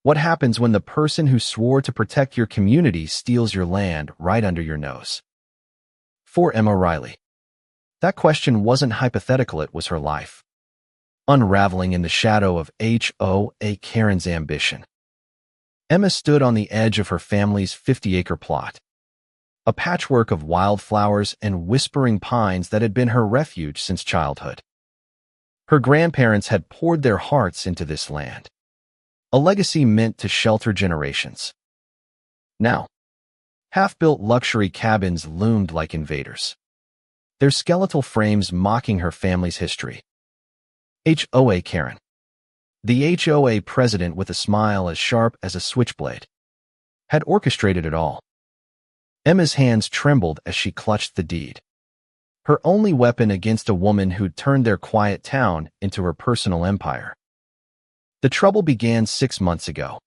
What happens when the person who swore to protect your community steals your land right under your nose? For Emma Riley. That question wasn't hypothetical, it was her life. Unraveling in the shadow of HOA Karen's ambition. Emma stood on the edge of her family's 50-acre plot. A patchwork of wildflowers and whispering pines that had been her refuge since childhood. Her grandparents had poured their hearts into this land. A legacy meant to shelter generations. Now, half-built luxury cabins loomed like invaders, their skeletal frames mocking her family's history. HOA Karen. The HOA president, with a smile as sharp as a switchblade, had orchestrated it all. Emma's hands trembled as she clutched the deed. Her only weapon against a woman who'd turned their quiet town into her personal empire. The trouble began 6 months ago,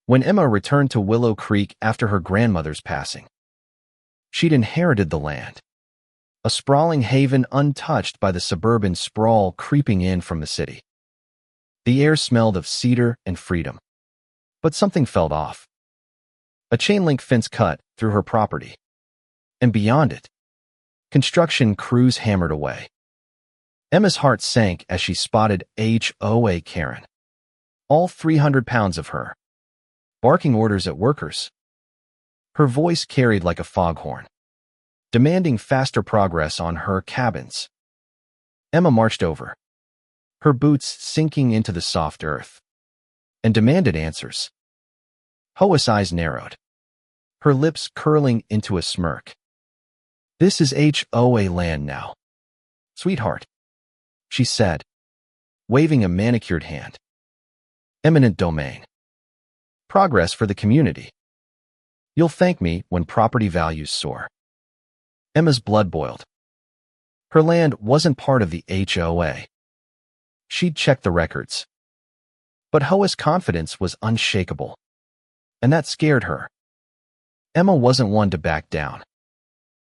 when Emma returned to Willow Creek after her grandmother's passing. She'd inherited the land, a sprawling haven untouched by the suburban sprawl creeping in from the city. The air smelled of cedar and freedom. But something felt off. A chain-link fence cut through her property, and beyond it, construction crews hammered away. Emma's heart sank as she spotted HOA Karen, all 300 pounds of her, barking orders at workers. Her voice carried like a foghorn, demanding faster progress on her cabins. Emma marched over, her boots sinking into the soft earth, and demanded answers. HOA's eyes narrowed, her lips curling into a smirk. "This is HOA land now, sweetheart," she said, waving a manicured hand. "Eminent domain. Progress for the community. You'll thank me when property values soar." Emma's blood boiled. Her land wasn't part of the HOA. She'd checked the records. But HOA's confidence was unshakable, and that scared her. Emma wasn't one to back down.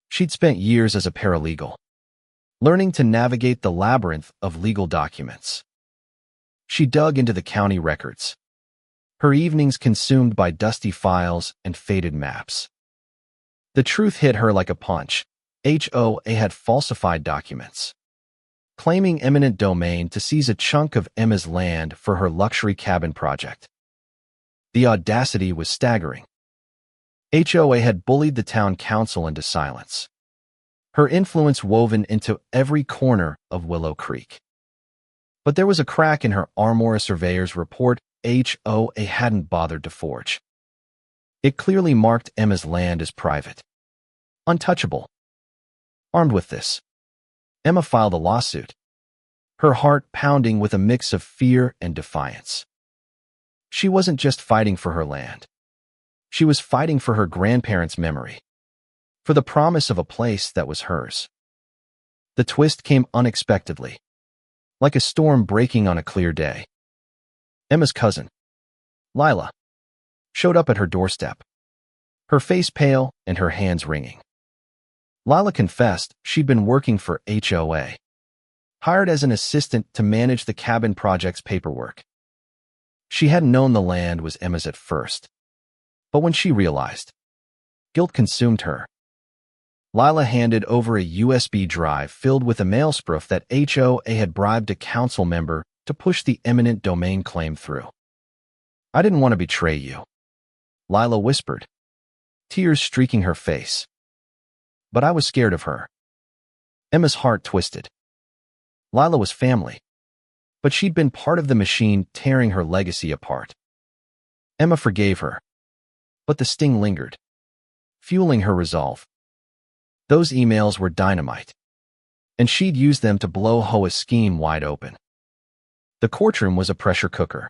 She'd spent years as a paralegal, learning to navigate the labyrinth of legal documents. She dug into the county records, her evenings consumed by dusty files and faded maps. The truth hit her like a punch. HOA had falsified documents, claiming eminent domain to seize a chunk of Emma's land for her luxury cabin project. The audacity was staggering. HOA had bullied the town council into silence, her influence woven into every corner of Willow Creek. But there was a crack in her Armora surveyor's report HOA hadn't bothered to forge. It clearly marked Emma's land as private, untouchable. Armed with this, Emma filed a lawsuit, her heart pounding with a mix of fear and defiance. She wasn't just fighting for her land. She was fighting for her grandparents' memory, for the promise of a place that was hers. The twist came unexpectedly, like a storm breaking on a clear day. Emma's cousin, Lila, showed up at her doorstep, her face pale and her hands wringing. Lila confessed she'd been working for HOA, hired as an assistant to manage the cabin project's paperwork. She hadn't known the land was Emma's at first, but when she realized, guilt consumed her. Lila handed over a USB drive filled with a mail sproof that HOA had bribed a council member to push the eminent domain claim through. "I didn't want to betray you," Lila whispered, tears streaking her face. "But I was scared of her." Emma's heart twisted. Lila was family, but she'd been part of the machine tearing her legacy apart. Emma forgave her, but the sting lingered, fueling her resolve. Those emails were dynamite, and she'd use them to blow HOA's scheme wide open. The courtroom was a pressure cooker,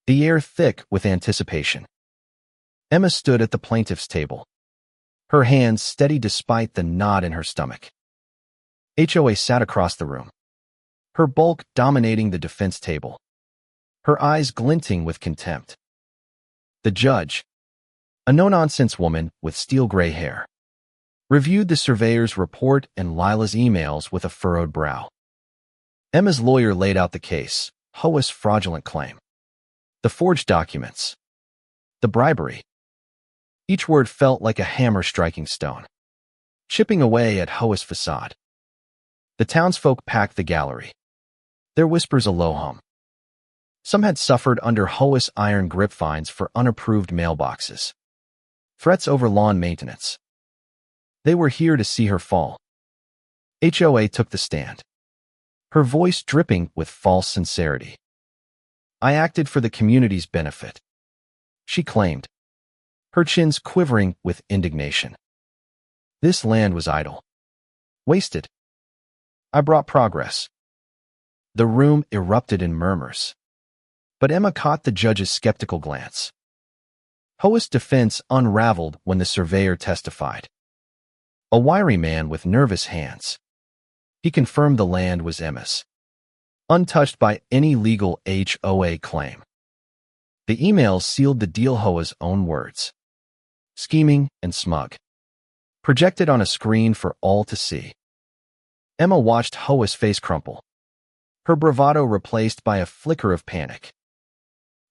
the air thick with anticipation. Emma stood at the plaintiff's table, her hands steady despite the knot in her stomach. HOA sat across the room, her bulk dominating the defense table, her eyes glinting with contempt. The judge, a no-nonsense woman with steel-gray hair, reviewed the surveyor's report and Lila's emails with a furrowed brow. Emma's lawyer laid out the case, HOA's fraudulent claim, The forged documents. The bribery. Each word felt like a hammer striking stone, chipping away at HOA's facade. The townsfolk packed the gallery, their whispers a low hum. Some had suffered under HOA's iron grip fines for unapproved mailboxes, threats over lawn maintenance. They were here to see her fall. HOA took the stand, her voice dripping with false sincerity. "I acted for the community's benefit," she claimed, her chins quivering with indignation. "This land was idle, wasted. I brought progress." The room erupted in murmurs, but Emma caught the judge's skeptical glance. HOA's defense unraveled when the surveyor testified. A wiry man with nervous hands. He confirmed the land was Emma's, untouched by any legal HOA claim. The emails sealed the deal. HOA's own words, scheming and smug, projected on a screen for all to see. Emma watched HOA's face crumple, her bravado replaced by a flicker of panic.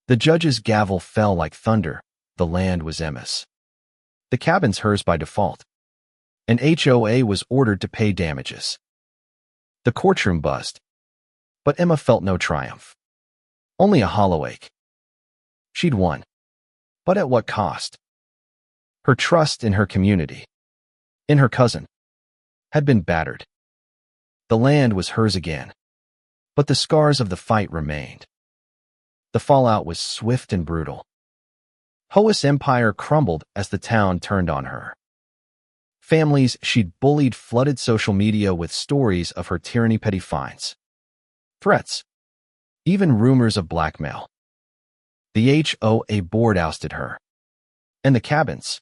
The judge's gavel fell like thunder. The land was Emma's, the cabins hers by default, and HOA was ordered to pay damages. The courtroom buzzed, but Emma felt no triumph, only a hollow ache. She'd won, but at what cost? Her trust in her community, in her cousin, had been battered. The land was hers again, but the scars of the fight remained. The fallout was swift and brutal. HOA's empire crumbled as the town turned on her. Families she'd bullied flooded social media with stories of her tyranny, petty fines, threats, even rumors of blackmail. The HOA board ousted her, and the cabins,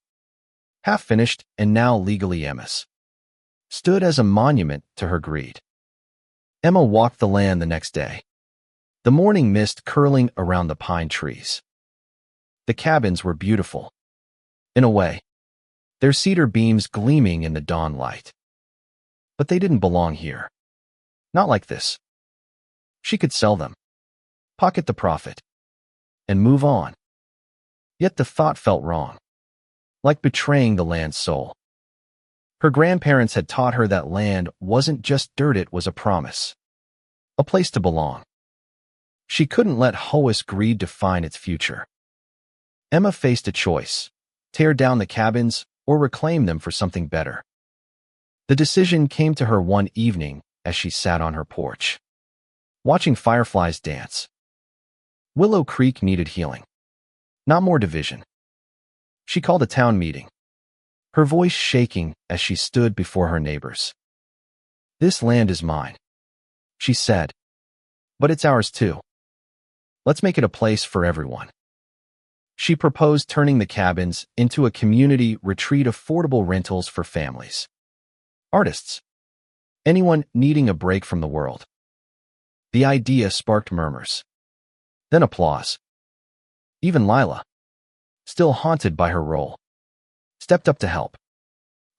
half-finished and now legally Emma's, stood as a monument to her greed. Emma walked the land the next day, the morning mist curling around the pine trees. The cabins were beautiful, in a way, their cedar beams gleaming in the dawn light. But they didn't belong here. Not like this. She could sell them, pocket the profit, and move on. Yet the thought felt wrong, like betraying the land's soul. Her grandparents had taught her that land wasn't just dirt, it was a promise, a place to belong. She couldn't let HOA's greed define its future. Emma faced a choice: tear down the cabins or reclaim them for something better. The decision came to her one evening as she sat on her porch, watching fireflies dance. Willow Creek needed healing, not more division. She called a town meeting, her voice shaking as she stood before her neighbors. "This land is mine," she said, "but it's ours too. Let's make it a place for everyone." She proposed turning the cabins into a community retreat, affordable rentals for families, artists, anyone needing a break from the world. The idea sparked murmurs, then applause. Even Lila, still haunted by her role, stepped up to help,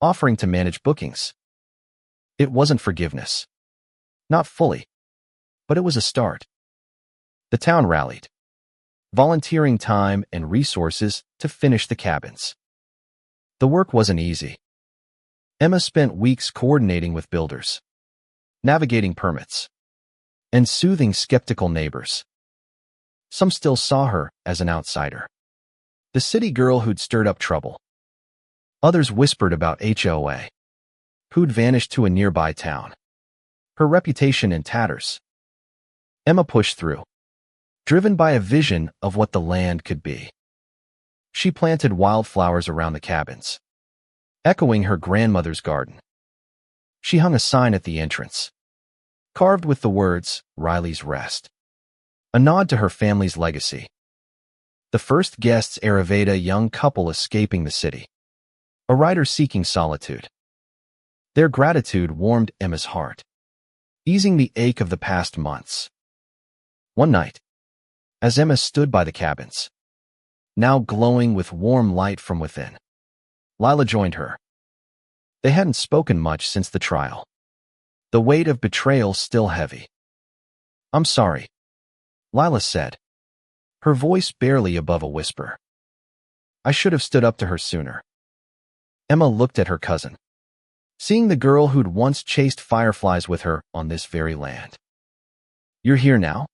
offering to manage bookings. It wasn't forgiveness, not fully, but it was a start. The town rallied, volunteering time and resources to finish the cabins. The work wasn't easy. Emma spent weeks coordinating with builders, navigating permits, and soothing skeptical neighbors. Some still saw her as an outsider, the city girl who'd stirred up trouble. Others whispered about HOA, who'd vanished to a nearby town, her reputation in tatters. Emma pushed through, driven by a vision of what the land could be. She planted wildflowers around the cabins, echoing her grandmother's garden. She hung a sign at the entrance, carved with the words, "Riley's Rest," a nod to her family's legacy. The first guests arrived, a young couple escaping the city, a writer seeking solitude. Their gratitude warmed Emma's heart, easing the ache of the past months. One night, as Emma stood by the cabins, now glowing with warm light from within, Lila joined her. They hadn't spoken much since the trial, the weight of betrayal still heavy. "I'm sorry," Lila said, her voice barely above a whisper. I should have stood up to her sooner. Emma looked at her cousin, seeing the girl who'd once chased fireflies with her on this very land. You're here now?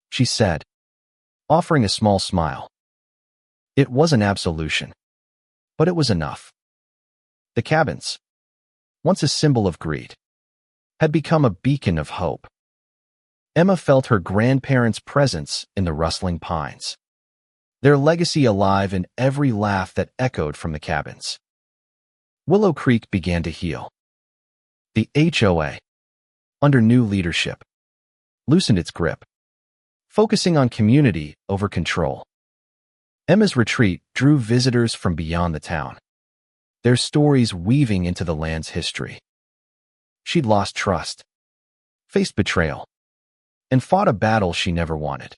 She said, offering a small smile. It was an absolution, but it was enough. The cabins, once a symbol of greed, had become a beacon of hope. Emma felt her grandparents' presence in the rustling pines, their legacy alive in every laugh that echoed from the cabins. Willow Creek began to heal. The HOA, under new leadership, loosened its grip, focusing on community over control. Emma's retreat drew visitors from beyond the town, their stories weaving into the land's history. She'd lost trust, faced betrayal, and fought a battle she never wanted.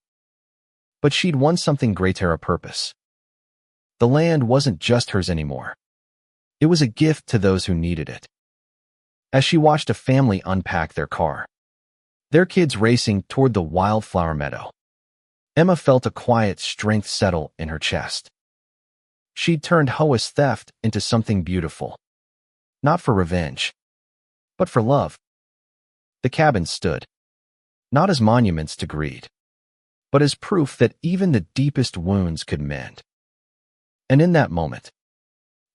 But she'd won something greater, a purpose. The land wasn't just hers anymore. It was a gift to those who needed it. As she watched a family unpack their car, their kids racing toward the wildflower meadow, Emma felt a quiet strength settle in her chest. She'd turned HOA's theft into something beautiful, not for revenge, but for love. The cabins stood, not as monuments to greed, but as proof that even the deepest wounds could mend. And in that moment,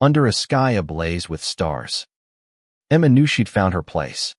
under a sky ablaze with stars, Emma knew she'd found her place.